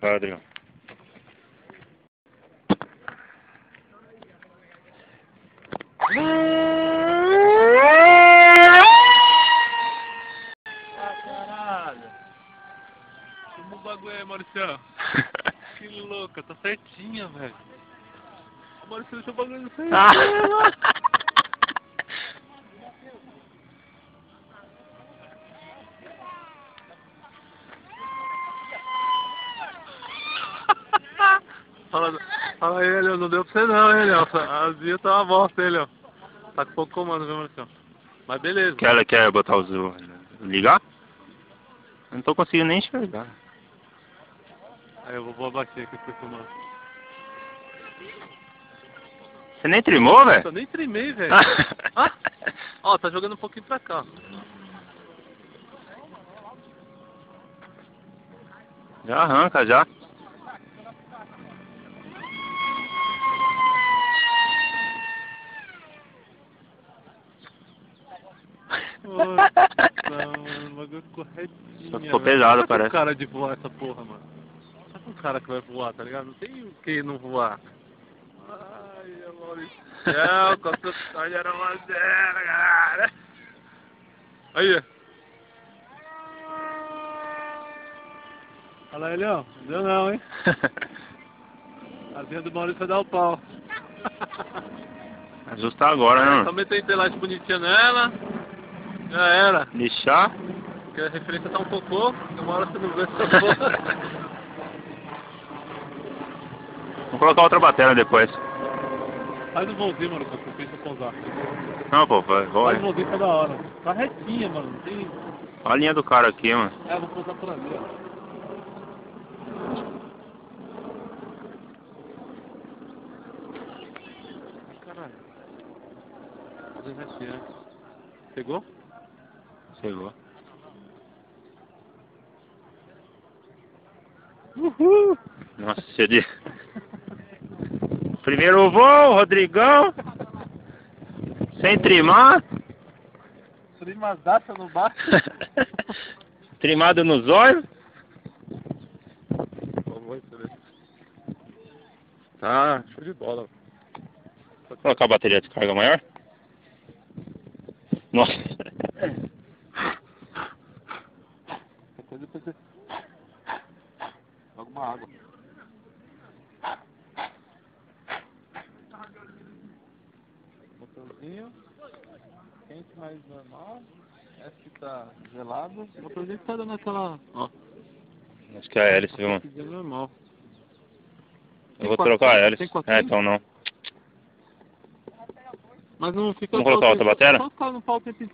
Vai, Rodrigo. Ah, caralho. Como o bagulho aí, Maurício? Que louca, tá certinha, velho. Maurício, deixa o bagulho certinho. Fala aí, Eliel, não deu pra você não, Eliel. A Zia tá uma bosta, Eliel. Tá com pouco comando, viu, Maurício? Mas beleza. Quer botar os... ligar? Eu não tô conseguindo nem enxergar. Aí eu vou abaixar aqui pra filmar. Você nem trimou, velho? Eu nem trimei, velho. Ó, tá jogando um pouquinho pra cá. Já arranca, já. Nossa, mano, o bagulho ficou retinho. Só ficou pesado, Não parece. tem cara de voar essa porra, mano. Só com cara que vai voar, tá ligado? Não tem o que não voar. Ai, Maurício. Não, com a sua era uma zero, cara. Aí. Olha aí, Leão. Não deu não, hein? A Zinha do Maurício vai dar o pau. Ajustar agora, né? Só meter entelagem bonitinha nela. Já era. Lixar. Porque a referência tá um cocô. Uma hora você não vê essa porra. Vou colocar outra bateria depois. Faz um voozinho, mano, que eu penso pousar. Não, pô, vai. Faz um voozinho tá da hora. Tá retinha, mano. Não tem... Olha a linha do cara aqui, mano. É, vou pousar por ali, ó. Caralho. Fazer retinha. Pegou? Chegou. Uhul! Nossa, cheio de... Primeiro voo, Rodrigão. Sem trimar. Primazaça no bar. Trimado nos olhos. Tá, show de bola. Vou colocar a bateria de carga maior. Nossa. Depois você... Joga uma água. Motorzinho. Quente mais normal. Essa que tá gelado. O motorzinho tá dando aquela... Ó. Acho que é a hélice, viu, mano? É normal. Eu vou trocar a hélice. Tem Então não. Mas não fica... Vamos colocar outra bateria? Só ficar no pau o tempo inteiro.